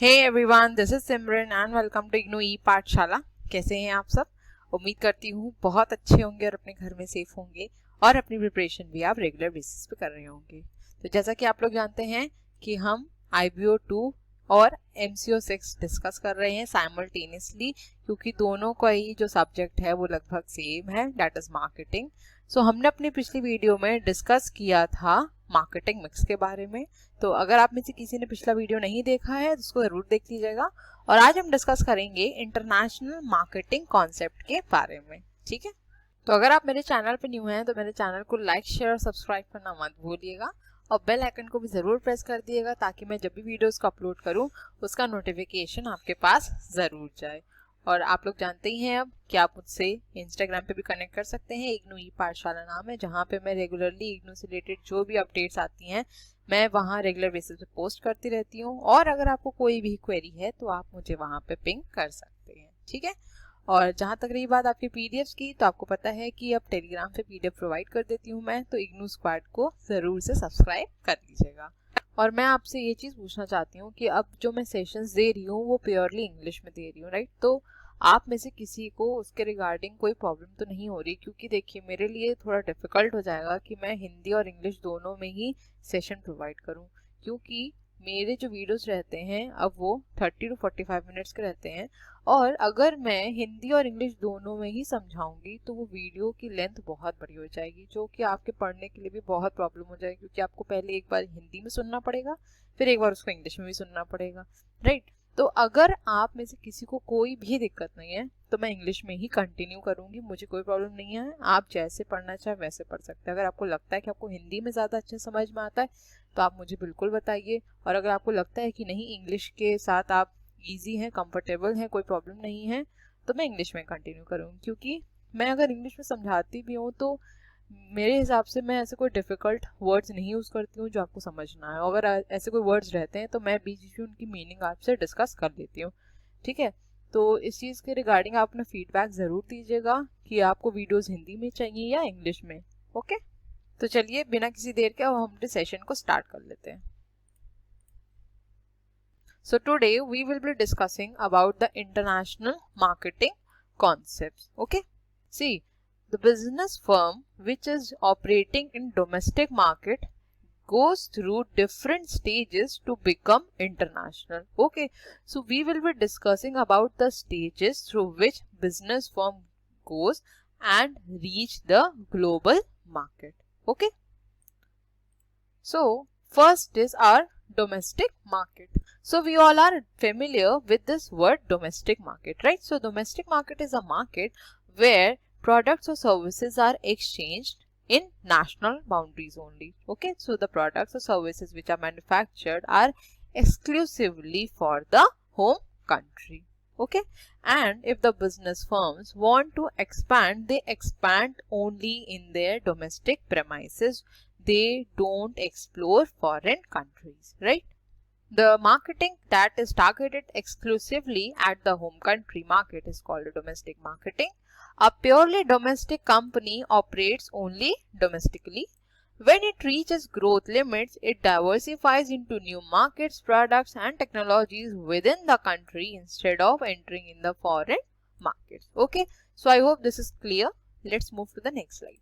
Hey everyone, this is Simran and welcome to IGNOU e Pathshala. कैसे हैं आप सब? उम्मीद करती हूँ बहुत अच्छे होंगे और अपने घर में सेफ होंगे और अपनी प्रिपरेशन भी आप रेगुलर बेसिस पे कर रहे होंगे। तो जैसा कि आप लोग जानते हैं कि हम IBO-02 और MCO-06 डिस्कस कर रहे हैं साइमल्टेनियसली, क्योंकि दोनों का ही जो सब्जेक्ट है वो लगभग सेम है, दैट इज मार्केटिंग। सो हमने अपनी पिछली वीडियो में डिस्कस किया था मार्केटिंग मिक्स के बारे में। तो अगर आप में से किसी ने पिछला वीडियो नहीं देखा है तो उसको जरूर देख लीजिएगा। और आज हम डिस्कस करेंगे इंटरनेशनल मार्केटिंग कॉन्सेप्ट के बारे में, ठीक है? तो अगर आप मेरे चैनल पे न्यू हैं तो मेरे चैनल को लाइक, शेयर और सब्सक्राइब करना मत भूलिएगा और बेल आइकन को भी जरूर प्रेस कर दिएगा ताकि मैं जब भी वीडियोस को अपलोड करूं उसका नोटिफिकेशन आपके पास जरूर जाए। और आप लोग जानते ही हैं अब कि आप मुझसे इंस्टाग्राम पे भी कनेक्ट कर सकते हैं। इग्नू ई पाठशाला नाम है, जहाँ पे मैं रेगुलरली इग्नू से रिलेटेड जो भी अपडेट्स आती हैं मैं वहाँ रेगुलर बेसिस पे पोस्ट करती रहती हूँ। और अगर आपको कोई भी क्वेरी है तो आप मुझे वहाँ पे पिंग कर सकते हैं, ठीक है? और जहाँ तक रही बात आपकी पीडीएफ्स की, तो आपको पता है कि अब टेलीग्राम पे पीडीएफ प्रोवाइड कर देती हूँ मैं, तो इग्नू स्क्वाड को जरूर से सब्सक्राइब कर लीजिएगा। और मैं आपसे ये चीज़ पूछना चाहती हूँ कि अब जो मैं सेशंस दे रही हूँ वो प्योरली इंग्लिश में दे रही हूँ, राइट? तो आप में से किसी को उसके रिगार्डिंग कोई प्रॉब्लम तो नहीं हो रही? क्योंकि देखिए मेरे लिए थोड़ा डिफिकल्ट हो जाएगा कि मैं हिंदी और इंग्लिश दोनों में ही सेशन प्रोवाइड करूं, क्योंकि मेरे जो वीडियोस रहते हैं अब वो 30 to 45 मिनट्स के रहते हैं। और अगर मैं हिंदी और इंग्लिश दोनों में ही समझाऊंगी तो वो वीडियो की लेंथ बहुत बड़ी हो जाएगी, जो कि आपके पढ़ने के लिए भी बहुत प्रॉब्लम हो जाएगी, क्योंकि आपको पहले एक बार हिंदी में सुनना पड़ेगा, फिर एक बार उसको इंग्लिश में भी सुनना पड़ेगा, राइट? तो अगर आप में से किसी को कोई भी दिक्कत नहीं है तो मैं इंग्लिश में ही कंटिन्यू करूंगी, मुझे कोई प्रॉब्लम नहीं है। आप जैसे पढ़ना चाहे वैसे पढ़ सकते हैं। अगर आपको लगता है कि आपको हिंदी में ज़्यादा अच्छे समझ में आता है तो आप मुझे बिल्कुल बताइए, और अगर आपको लगता है कि नहीं इंग्लिश के साथ आप ईजी हैं, कंफर्टेबल हैं, कोई प्रॉब्लम नहीं है, तो मैं इंग्लिश में कंटिन्यू करूँगी। क्योंकि मैं अगर इंग्लिश में समझाती भी हूँ तो मेरे हिसाब से मैं ऐसे कोई डिफ़िकल्ट वर्ड्स नहीं यूज़ करती हूँ जो आपको समझना है। अगर ऐसे कोई वर्ड्स रहते हैं तो मैं बीच बीच में उनकी मीनिंग आपसे डिस्कस कर लेती हूँ, ठीक है? तो इस चीज़ के रिगार्डिंग आप अपना फीडबैक ज़रूर दीजिएगा कि आपको वीडियोस हिंदी में चाहिए या इंग्लिश में, ओके? तो चलिए बिना किसी देर के अब हम अपने सेशन को स्टार्ट कर लेते हैं। So today we will be discussing about the international marketing concepts, okay? See, the business firm which is operating in domestic market goes through different stages to become international, okay? So we will be discussing about the stages through which business firm goes and reach the global market, okay? So first is our domestic market. So we all are familiar with this word domestic market, right? So domestic market is a market where products or services are exchanged in national boundaries only, okay? So the products or services which are manufactured are exclusively for the home country, okay? And if the business firms want to expand, they expand only in their domestic premises. They don't explore foreign countries, right? The marketing that is targeted exclusively at the home country market is called domestic marketing. A purely domestic company operates only domestically. When it reaches growth limits, it diversifies into new markets, products and technologies within the country instead of entering in the foreign markets. Okay, so I hope this is clear. Let's move to the next slide.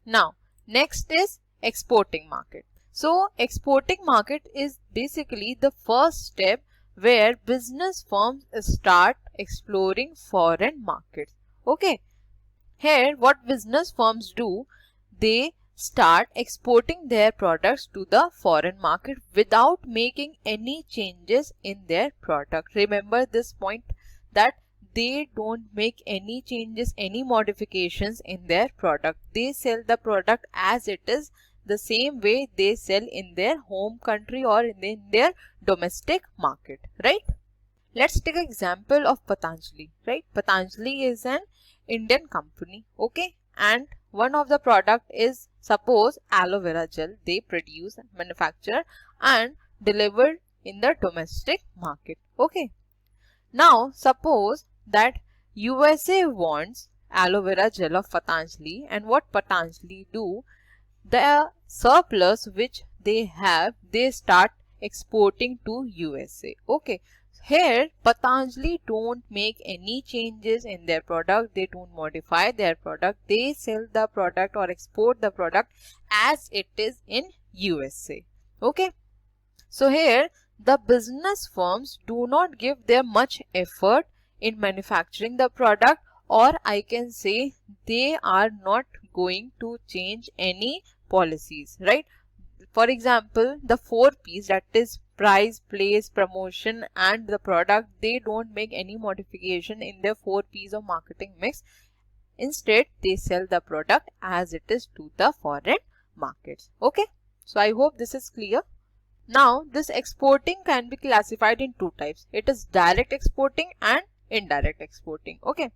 Now, next is exporting market. So exporting market is basically the first step where business firms start exploring foreign markets. Okay, here what business firms do, they start exporting their products to the foreign market without making any changes in their product. Remember this point, that they don't make any changes, any modifications in their product. They sell the product as it is, the same way they sell in their home country or in their domestic market, right? Let's take an example of Patanjali, right? Patanjali is an Indian company, okay? And one of the product is, suppose, aloe vera gel. They produce, manufacture and deliver in the domestic market, okay? Now suppose that USA wants aloe vera gel of Patanjali, and what Patanjali do, the surplus which they have, they start exporting to USA. Okay, here Patanjali don't make any changes in their product, they don't modify their product, they sell the product or export the product as it is in USA. Okay, so here the business firms do not give their much effort in manufacturing the product, or I can say they are not going to change any policies, right? For example, the 4 P's, that is price, place, promotion and the product, they don't make any modification in their 4 P's of marketing mix. Instead, they sell the product as it is to the foreign markets. Okay, so I hope this is clear. Now, this exporting can be classified in 2 types. It is direct exporting and indirect exporting. Okay,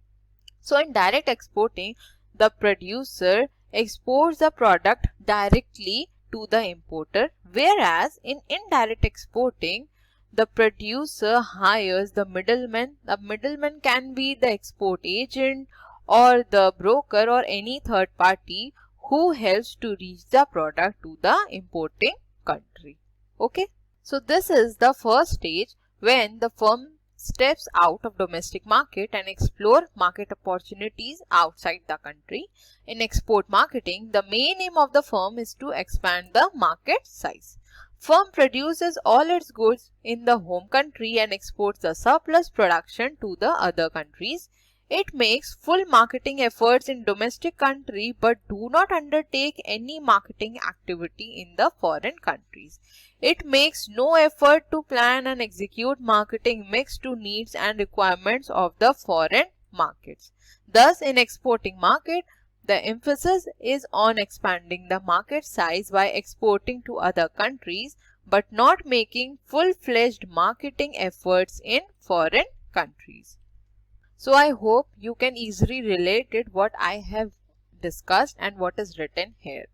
so in direct exporting, the producer exports the product directly to the importer, whereas in indirect exporting, the producer hires the middleman. The middleman can be the export agent or the broker or any third party who helps to reach the product to the importing country. Okay, so this is the first stage when the firm steps out of domestic market and explore market opportunities outside the country. In export marketing, the main aim of the firm is to expand the market size. Firm produces all its goods in the home country and exports the surplus production to the other countries. It makes full marketing efforts in domestic country but do not undertake any marketing activity in the foreign countries. It makes no effort to plan and execute marketing mix to needs and requirements of the foreign markets. Thus, in exporting market, the emphasis is on expanding the market size by exporting to other countries but not making full-fledged marketing efforts in foreign countries. So I hope you can easily relate it what I have discussed and what is written here.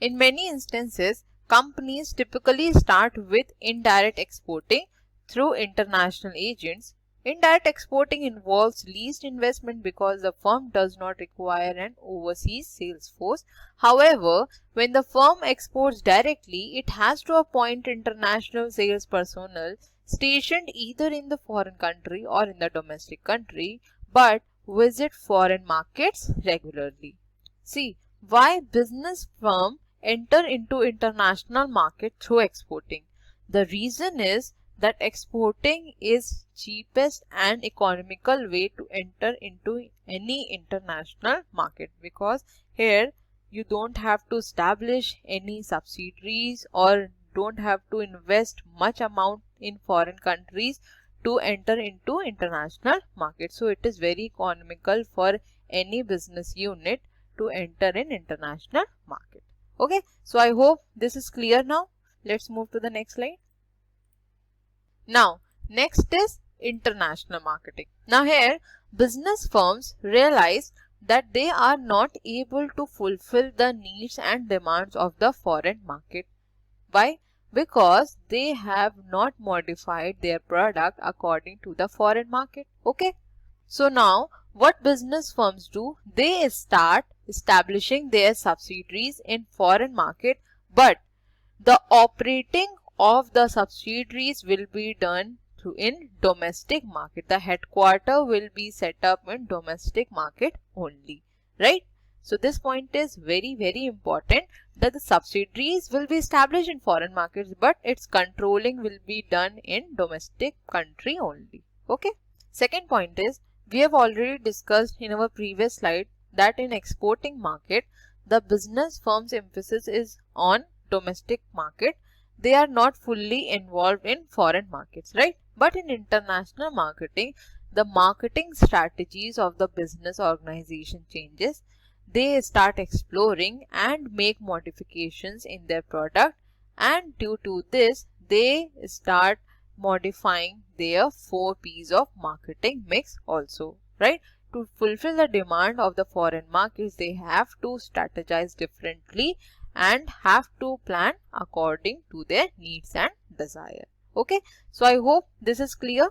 In many instances, companies typically start with indirect exporting through international agents. Indirect exporting involves least investment because the firm does not require an overseas sales force. However, when the firm exports directly, it has to appoint international sales personnel stationed either in the foreign country or in the domestic country, but visit foreign markets regularly. See, why business firms enter into international market through exporting? The reason is that exporting is cheapest and economical way to enter into any international market, because here you don't have to establish any subsidiaries or don't have to invest much amount in foreign countries to enter into international market. So it is very economical for any business unit to enter in international market. Okay, so I hope this is clear now. Let's move to the next slide. Now, next is international marketing. Now here, business firms realize that they are not able to fulfill the needs and demands of the foreign market. Why? Because they have not modified their product according to the foreign market. Okay. So now what business firms do? They start establishing their subsidiaries in foreign market, but the operating of the subsidiaries will be done through in domestic market. The headquarter will be set up in domestic market only, right? So this point is very, very important, that the subsidiaries will be established in foreign markets, but its controlling will be done in domestic country only. Okay. Second point is, we have already discussed in our previous slide that in exporting market, the business firm's emphasis is on domestic market. They are not fully involved in foreign markets, right? But in international marketing, the marketing strategies of the business organization changes. They start exploring and make modifications in their product, and due to this, they start modifying their 4 P's of marketing mix also, right? To fulfill the demand of the foreign markets, they have to strategize differently and have to plan according to their needs and desire. Okay, so I hope this is clear.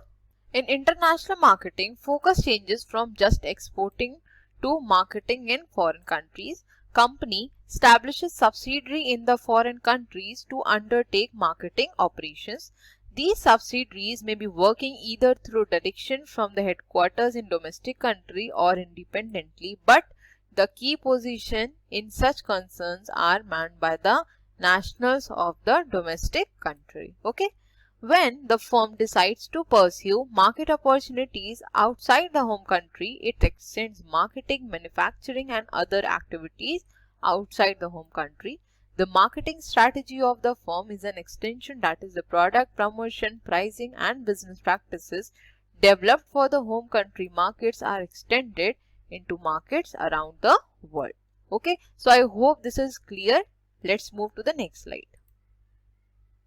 In international marketing, focus changes from just exporting to marketing in foreign countries. company establishes subsidiary in the foreign countries to undertake marketing operations. These subsidiaries may be working either through direction from the headquarters in domestic country or independently, but the key position in such concerns are manned by the nationals of the domestic country. Okay. When the firm decides to pursue market opportunities outside the home country, it extends marketing, manufacturing and other activities outside the home country. The marketing strategy of the firm is an extension, that is the product promotion, pricing and business practices developed for the home country markets are extended into markets around the world. Okay, so I hope this is clear. Let's move to the next slide.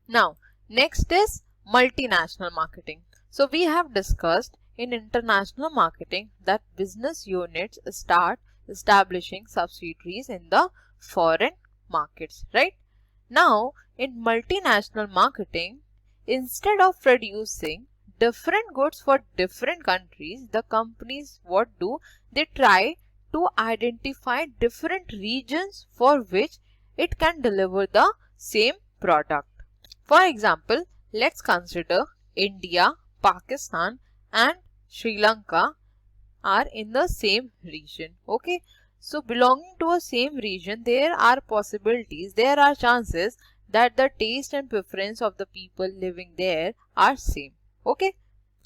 Now, next is multinational marketing. So we have discussed in international marketing that business units start establishing subsidiaries in the foreign markets, right? Now, in multinational marketing, instead of producing different goods for different countries, the companies what do? They try to identify different regions for which it can deliver the same product. For example, let's consider India, Pakistan and Sri Lanka are in the same region. Okay, so belonging to a same region, there are possibilities, there are chances that the taste and preference of the people living there are same. Okay,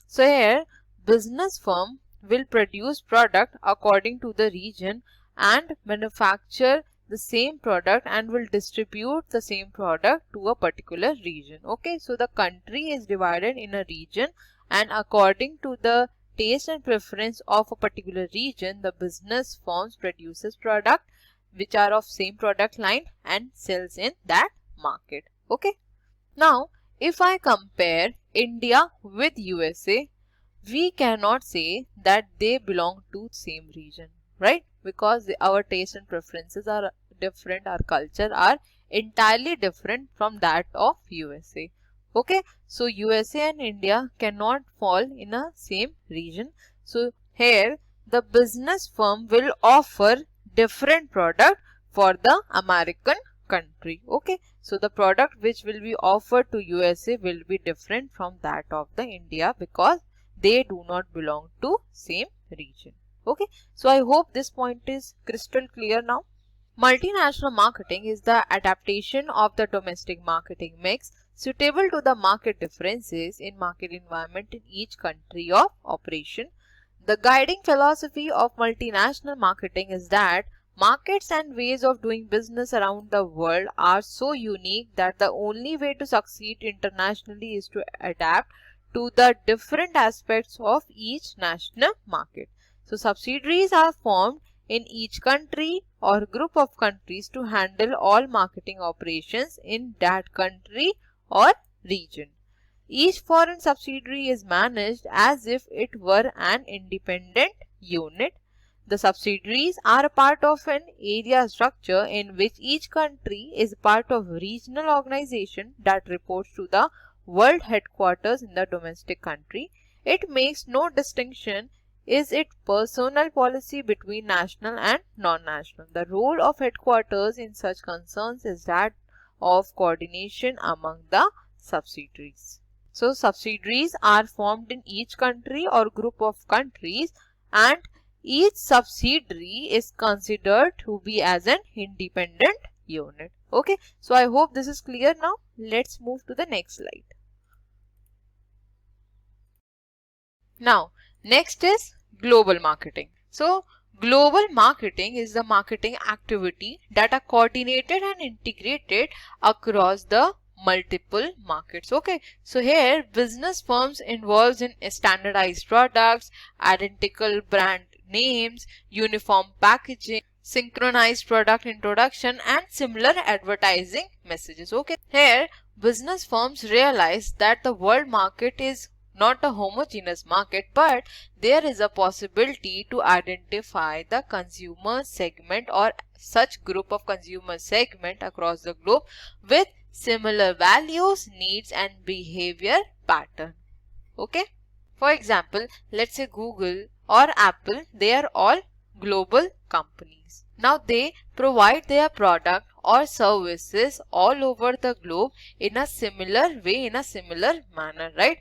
so here business firm will produce product according to the region and manufacture the same product and will distribute the same product to a particular region. Okay, so the country is divided in a region and according to the taste and preference of a particular region, the business firms produces product which are of same product line and sells in that market. Okay, now if I compare India with USA, we cannot say that they belong to same region, right? Because our taste and preferences are different, our culture are entirely different from that of USA. Okay, so USA and India cannot fall in a same region. So here the business firm will offer different product for the American country. Okay, so the product which will be offered to USA will be different from that of the India because they do not belong to same region. Okay, so I hope this point is crystal clear now. Multinational marketing is the adaptation of the domestic marketing mix suitable to the market differences in market environment in each country of operation. The guiding philosophy of multinational marketing is that markets and ways of doing business around the world are so unique that the only way to succeed internationally is to adapt to the different aspects of each national market. So subsidiaries are formed in each country or group of countries to handle all marketing operations in that country or region. Each foreign subsidiary is managed as if it were an independent unit. The subsidiaries are a part of an area structure in which each country is part of a regional organization that reports to the world headquarters in the domestic country. It makes no distinction is it personal policy between national and non-national. The role of headquarters in such concerns is that of coordination among the subsidiaries. So subsidiaries are formed in each country or group of countries and each subsidiary is considered to be as an independent unit. Okay, so I hope this is clear now. Let's move to the next slide. Now, next is global marketing. So, global marketing is the marketing activity that are coordinated and integrated across the multiple markets. Okay, so here business firms involved in standardized products, identical brand names, uniform packaging, synchronized product introduction and similar advertising messages. Okay, here business firms realize that the world market is not a homogeneous market, but there is a possibility to identify the consumer segment or such group of consumer segment across the globe with similar values, needs and behavior pattern. Okay, for example, let's say Google or Apple, they are all global companies. Now they provide their product or services all over the globe in a similar way, in a similar manner, right?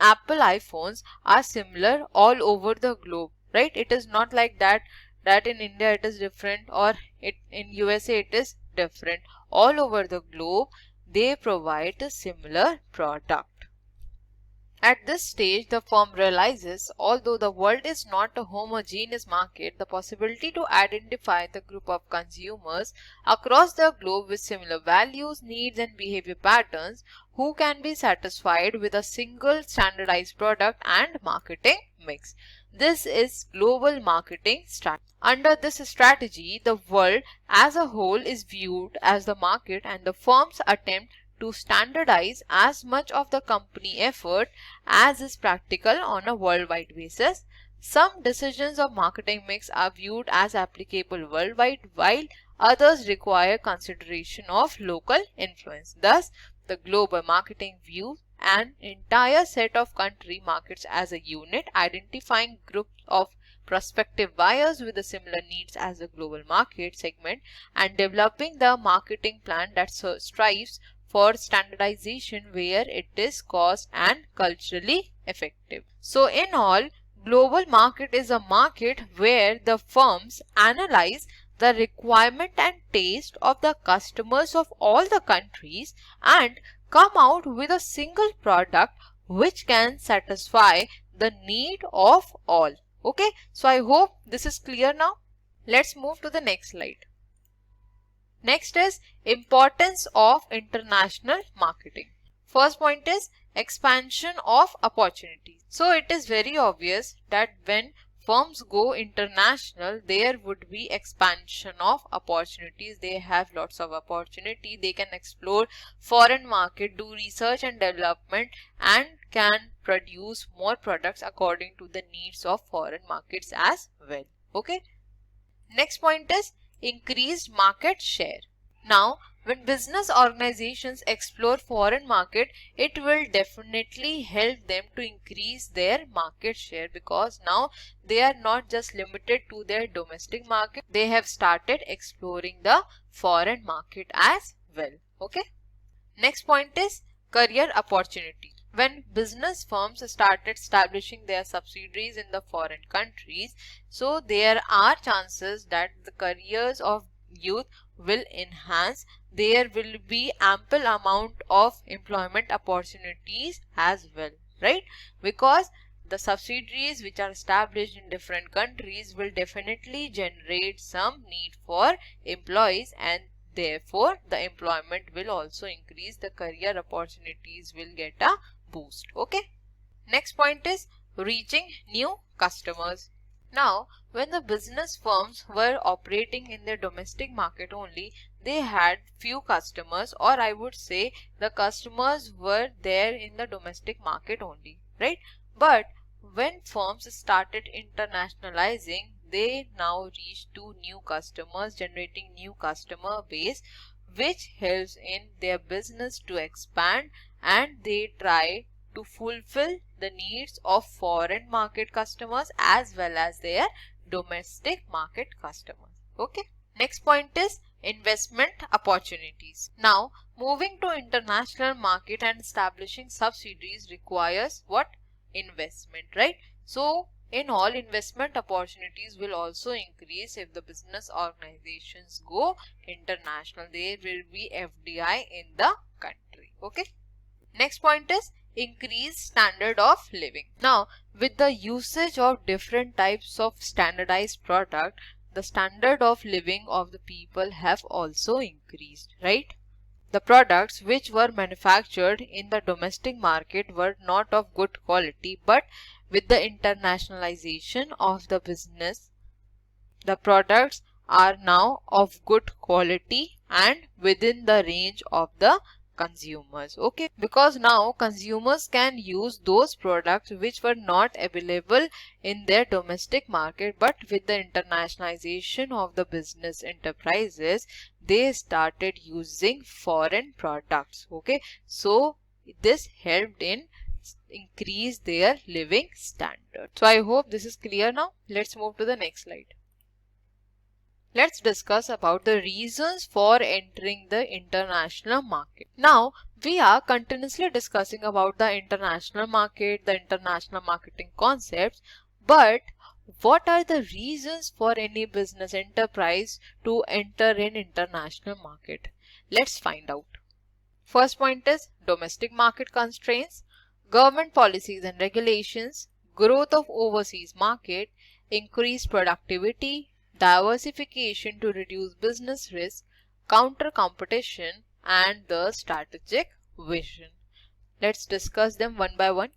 Apple iPhones are similar all over the globe, right? It is not like that in India it is different, or in USA it is different. All over the globe they provide a similar product. At this stage, the firm realizes, although the world is not a homogeneous market, the possibility to identify the group of consumers across the globe with similar values, needs and behavior patterns who can be satisfied with a single standardized product and marketing mix. This is global marketing strategy. Under this strategy, the world as a whole is viewed as the market, and the firm's attempt to standardize as much of the company effort as is practical on a worldwide basis. Some decisions of marketing mix are viewed as applicable worldwide, while others require consideration of local influence. Thus, the global marketing views an entire set of country markets as a unit, identifying groups of prospective buyers with the similar needs as the global market segment, and developing the marketing plan that strives for standardization where it is cost and culturally effective. So in all, global market is a market where the firms analyze the requirement and taste of the customers of all the countries and come out with a single product which can satisfy the need of all. Okay, so I hope this is clear now. Let's move to the next slide. Next is importance of international marketing. First point is expansion of opportunities. So it is very obvious that when firms go international, there would be expansion of opportunities. They have lots of opportunity. They can explore foreign market, do research and development, and can produce more products according to the needs of foreign markets as well. Okay. Next point is increased market share. Now, when business organizations explore foreign market, it will definitely help them to increase their market share, because now they are not just limited to their domestic market. They have started exploring the foreign market as well. Okay. Next point is career opportunity. When business firms started establishing their subsidiaries in the foreign countries, so there are chances that the careers of youth will enhance. There will be ample amount of employment opportunities as well, right? Because the subsidiaries which are established in different countries will definitely generate some need for employees, and therefore the employment will also increase. The career opportunities will get a boost. Okay. Next point is reaching new customers. Now, when the business firms were operating in their domestic market only, they had few customers, or I would say the customers were there in the domestic market only, right? But when firms started internationalizing, they now reach to new customers, generating new customer base, which helps in their business to expand, and they try to fulfill the needs of foreign market customers as well as their domestic market customers. Okay. Next point is investment opportunities. Now, moving to international market and establishing subsidiaries requires what? Investment, right? So in all, investment opportunities will also increase if the business organizations go international. There will be FDI in the country. Okay. Next point is increased standard of living. Now, with the usage of different types of standardized product, the standard of living of the people have also increased, right? The products which were manufactured in the domestic market were not of good quality, but with the internationalization of the business, the products are now of good quality and within the range of the consumers. Okay, because now consumers can use those products which were not available in their domestic market, but with the internationalization of the business enterprises, they started using foreign products. Okay, so this helped in increase their living standard. So I hope this is clear now. Let's move to the next slide. Let's discuss about the reasons for entering the international market. Now, we are continuously discussing about the international market, the international marketing concepts, but what are the reasons for any business enterprise to enter an international market? Let's find out. First point is domestic market constraints, government policies and regulations, growth of overseas market, increased productivity, diversification to reduce business risk, counter competition, and the strategic vision. Let's discuss them one by one.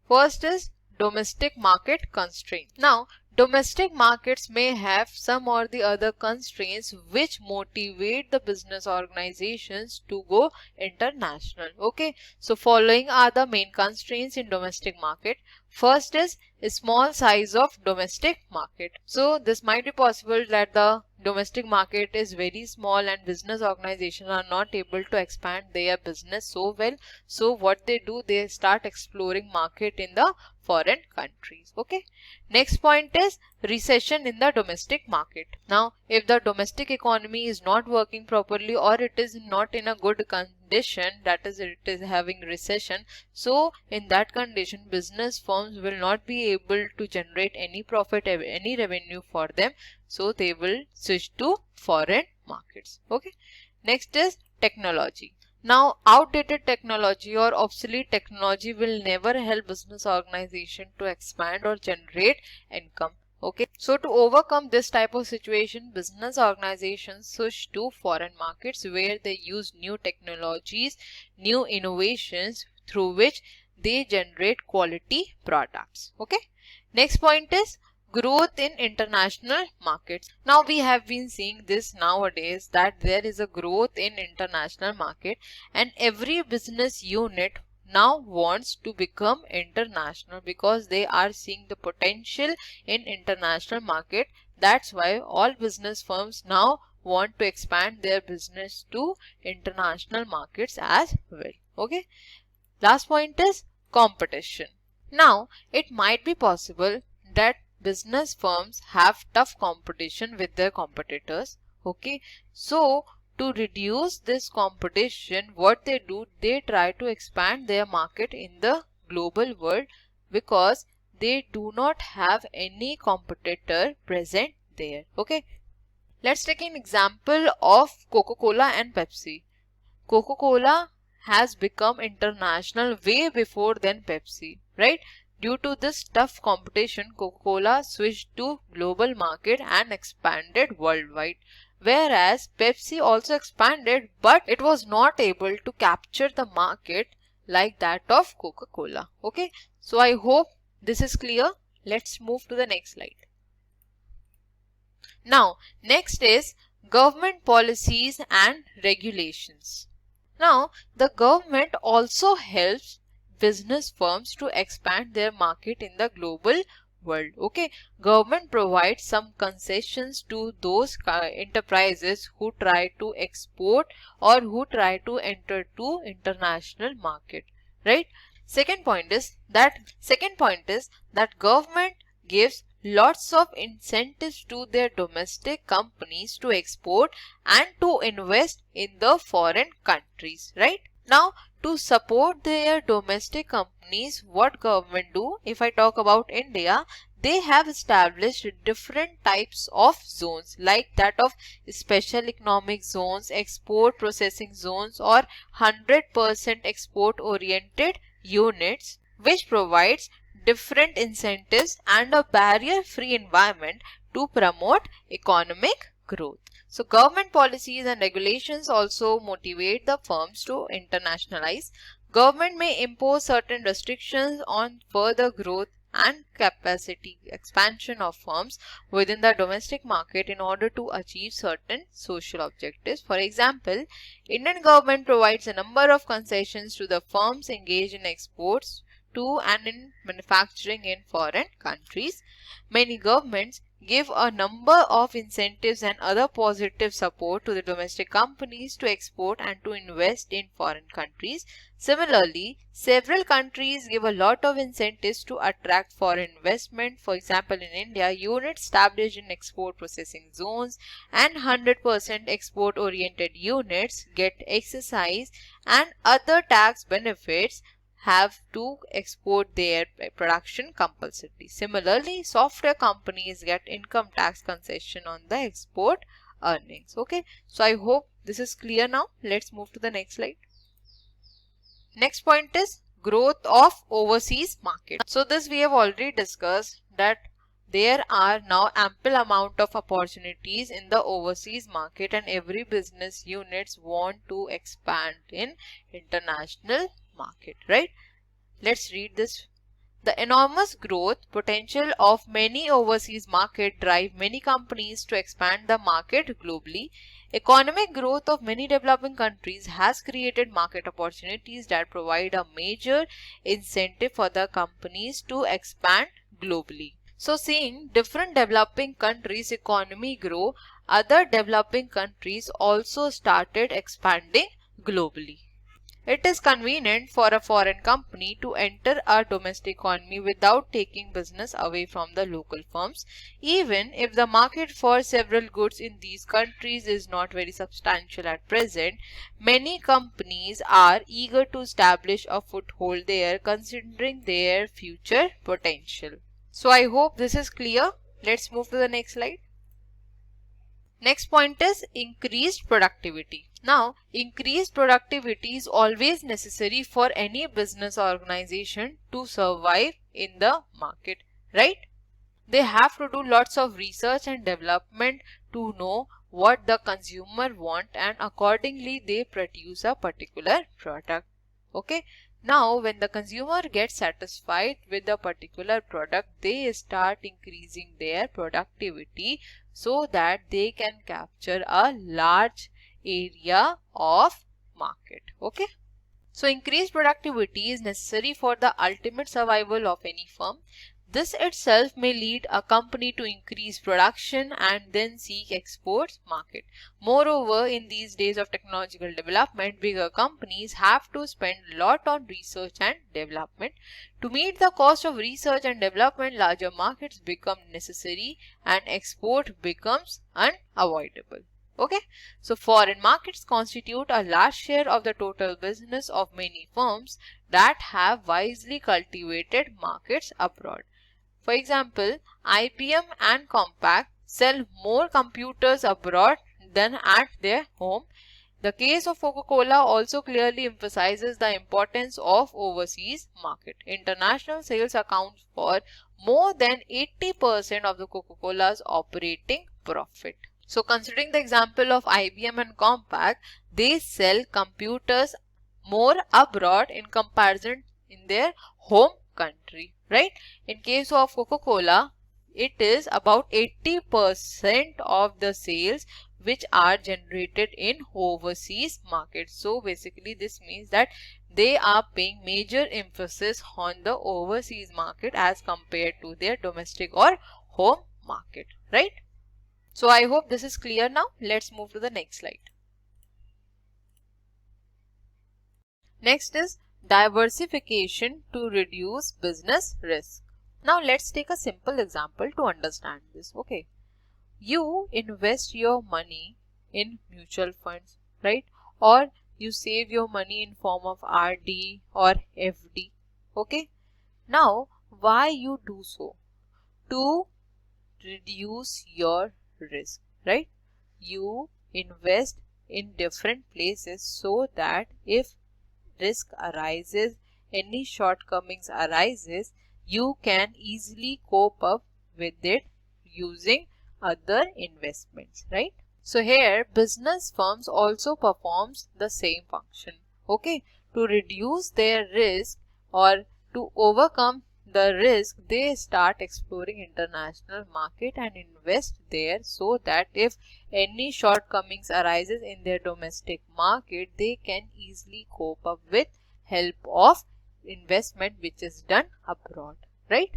First is domestic market constraints. Now, domestic markets may have some or the other constraints which motivate the business organizations to go international. Okay, so following are the main constraints in domestic market. First is a small size of domestic market. So this might be possible that the domestic market is very small and business organizations are not able to expand their business so well. So what they do, they start exploring market in the foreign countries. Okay. Next point is recession in the domestic market. Now, if the domestic economy is not working properly or it is not in a good condition, that is, it is having recession, so in that condition business firms will not be able to generate any profit, any revenue for them, so they will switch to foreign markets. Okay. Next is technology. Now, outdated technology or obsolete technology will never help business organization to expand or generate income. Okay, so to overcome this type of situation, business organizations switch to foreign markets where they use new technologies, new innovations through which they generate quality products. Okay, next point is growth in international markets. Now we have been seeing this nowadays that there is a growth in international market and every business unit now wants to become international because they are seeing the potential in international market. That's why all business firms now want to expand their business to international markets as well. Okay. Last point is competition. Now it might be possible that business firms have tough competition with their competitors. Okay, so to reduce this competition, what they do, they try to expand their market in the global world because they do not have any competitor present there. Okay, let's take an example of Coca-Cola and Pepsi. Coca-Cola has become international way before than Pepsi, right? Due to this tough competition, Coca-Cola switched to global market and expanded worldwide. Whereas Pepsi also expanded, but it was not able to capture the market like that of Coca-Cola. Okay, so I hope this is clear. Let's move to the next slide. Now, next is government policies and regulations. Now, the government also helps business firms to expand their market in the global world. Okay, government provides some concessions to those enterprises who try to export or who try to enter to international market, right? Second point is that government gives lots of incentives to their domestic companies to export and to invest in the foreign countries, right? Now, to support their domestic companies, what government do? If I talk about India, they have established different types of zones like that of special economic zones, export processing zones, or 100% export oriented units, which provides different incentives and a barrier-free environment to promote economic growth. So government policies and regulations also motivate the firms to internationalize. Government may impose certain restrictions on further growth and capacity expansion of firms within the domestic market in order to achieve certain social objectives. For example, Indian government provides a number of concessions to the firms engaged in exports to and in manufacturing in foreign countries. Many governments give a number of incentives and other positive support to the domestic companies to export and to invest in foreign countries. Similarly, several countries give a lot of incentives to attract foreign investment. For example, in India, units established in export processing zones and 100% export oriented units get excise and other tax benefits have to export their production compulsorily. Similarly, software companies get income tax concession on the export earnings. Okay, so I hope this is clear now. Let's move to the next slide. Next point is growth of overseas market. So this we have already discussed that there are now ample amount of opportunities in the overseas market and every business units want to expand in international market, right? Let's read this. The enormous growth potential of many overseas markets drive many companies to expand the market globally. Economic growth of many developing countries has created market opportunities that provide a major incentive for the companies to expand globally. So seeing different developing countries' economy grow, other developing countries also started expanding globally. It is convenient for a foreign company to enter our domestic economy without taking business away from the local firms. Even if the market for several goods in these countries is not very substantial at present, many companies are eager to establish a foothold there considering their future potential. So I hope this is clear. Let's move to the next slide. Next point is increased productivity. Now, increased productivity is always necessary for any business organization to survive in the market, right? They have to do lots of research and development to know what the consumer want and accordingly they produce a particular product. Okay. Now, when the consumer gets satisfied with the particular product, they start increasing their productivity so that they can capture a large area of market. Okay. So increased productivity is necessary for the ultimate survival of any firm. This itself may lead a company to increase production and then seek exports market. Moreover, in these days of technological development, bigger companies have to spend a lot on research and development. To meet the cost of research and development, larger markets become necessary and export becomes unavoidable. Okay, so foreign markets constitute a large share of the total business of many firms that have wisely cultivated markets abroad. For example, IBM and Compaq sell more computers abroad than at their home. The case of Coca-Cola also clearly emphasizes the importance of overseas market. International sales account for more than 80% of the Coca-Cola's operating profit. So considering the example of IBM and Compaq, they sell computers more abroad in comparison in their home country, right? In case of Coca-Cola, it is about 80% of the sales which are generated in overseas markets. So basically this means that they are paying major emphasis on the overseas market as compared to their domestic or home market, right? So I hope this is clear now. Let's move to the next slide. Next is diversification to reduce business risk. Now let's take a simple example to understand this. Okay, you invest your money in mutual funds, right? Or you save your money in form of RD or FD. Okay, now why you do so? To reduce your risk, right? You invest in different places so that if risk arises, any shortcomings arises, you can easily cope up with it using other investments, right? So here business firms also performs the same function. Okay, to reduce their risk or to overcome the risk, they start exploring international market and invest there so that if any shortcomings arises in their domestic market, they can easily cope up with help of investment which is done abroad, right?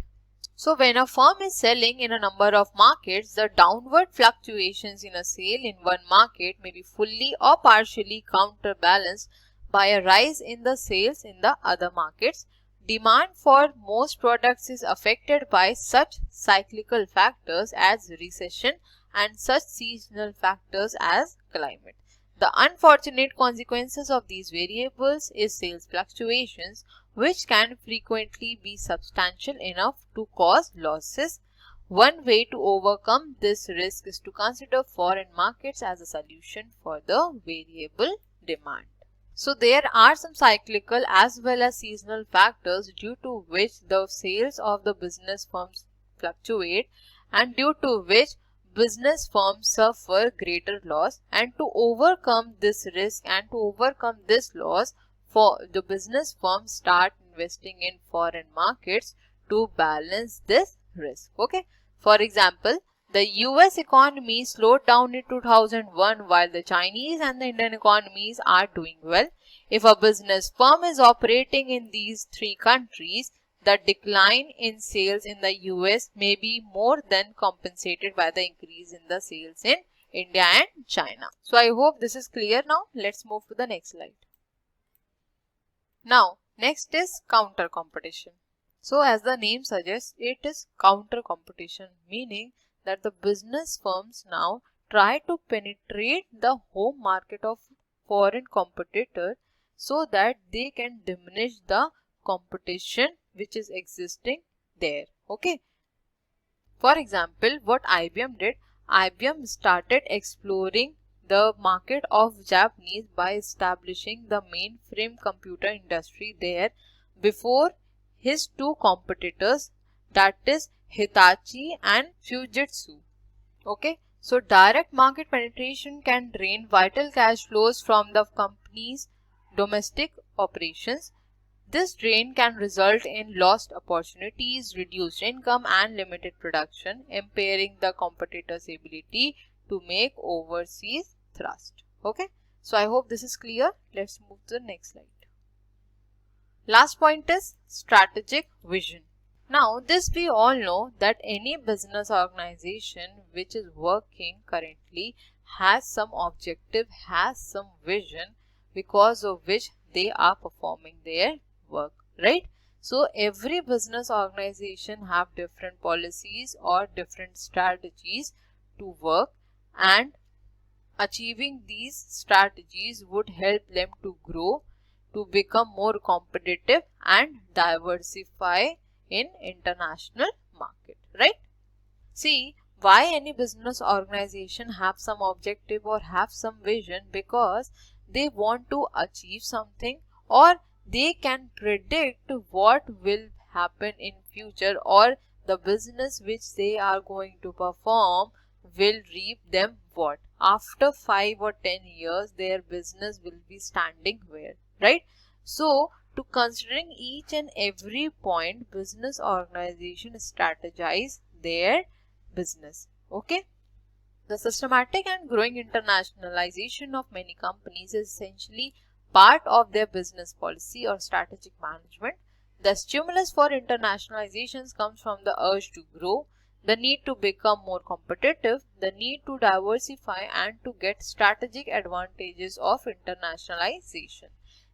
So when a firm is selling in a number of markets, the downward fluctuations in a sale in one market may be fully or partially counterbalanced by a rise in the sales in the other markets. Demand for most products is affected by such cyclical factors as recession and such seasonal factors as climate. The unfortunate consequences of these variables is sales fluctuations, which can frequently be substantial enough to cause losses. One way to overcome this risk is to consider foreign markets as a solution for the variable demand. So there are some cyclical as well as seasonal factors due to which the sales of the business firms fluctuate and due to which business firms suffer greater loss, and to overcome this risk and to overcome this loss, for the business firms start investing in foreign markets to balance this risk. Okay, for example, the US economy slowed down in 2001 while the Chinese and the Indian economies are doing well. If a business firm is operating in these three countries, the decline in sales in the US may be more than compensated by the increase in the sales in India and China. So I hope this is clear now. Let's move to the next slide. Now, next is counter competition. So as the name suggests, it is counter competition, meaning that the business firms now try to penetrate the home market of foreign competitor so that they can diminish the competition which is existing there. Okay. For example, what IBM did, IBM started exploring the market of Japanese by establishing the mainframe computer industry there before his two competitors, that is Hitachi and Fujitsu. Okay, so direct market penetration can drain vital cash flows from the company's domestic operations. This drain can result in lost opportunities, reduced income and limited production, impairing the competitor's ability to make overseas thrust. Okay, so I hope this is clear. Let's move to the next slide. Last point is strategic vision. Now, this we all know that any business organization which is working currently has some objective, has some vision because of which they are performing their work, right? So, every business organization have different policies or different strategies to work, and achieving these strategies would help them to grow, to become more competitive and diversify in international market, right? See, why any business organization have some objective or have some vision? Because they want to achieve something, or they can predict what will happen in future, or the business which they are going to perform will reap them what? After 5 or 10 years, their business will be standing where, right? So, to considering each and every point, business organization strategize their business. Okay. The systematic and growing internationalization of many companies is essentially part of their business policy or strategic management. The stimulus for internationalizations comes from the urge to grow, the need to become more competitive, the need to diversify and to get strategic advantages of internationalization.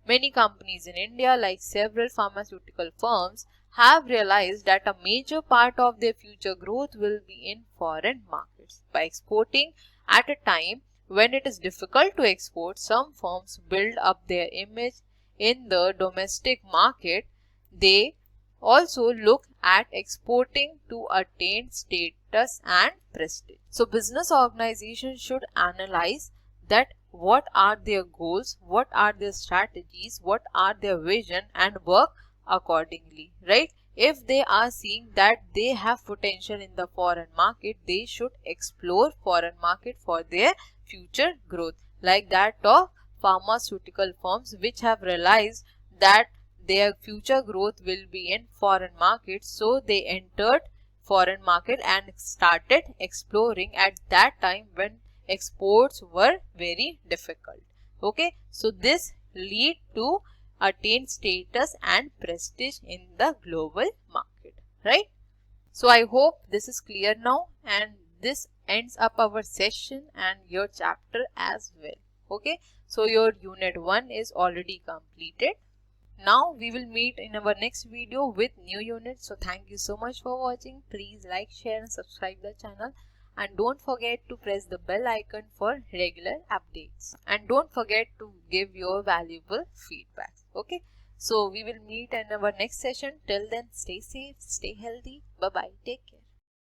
Many companies in India, like several pharmaceutical firms, have realized that a major part of their future growth will be in foreign markets. By exporting at a time when it is difficult to export, some firms build up their image in the domestic market. They also look at exporting to attain status and prestige. So, business organizations should analyze that what are their goals, what are their strategies, what are their vision, and work accordingly, right? If they are seeing that they have potential in the foreign market, they should explore foreign market for their future growth, like that of pharmaceutical firms which have realized that their future growth will be in foreign markets, so they entered foreign market and started exploring at that time when exports were very difficult. Okay, so this lead to attain status and prestige in the global market, right? So I hope this is clear now, and this ends up our session and your chapter as well. Okay, so your unit 1 is already completed. Now we will meet in our next video with new unit. So thank you so much for watching. Please like, share and subscribe the channel. And don't forget to press the bell icon for regular updates. And don't forget to give your valuable feedback. Okay. So we will meet in our next session. Till then, stay safe, stay healthy. Bye-bye. Take care.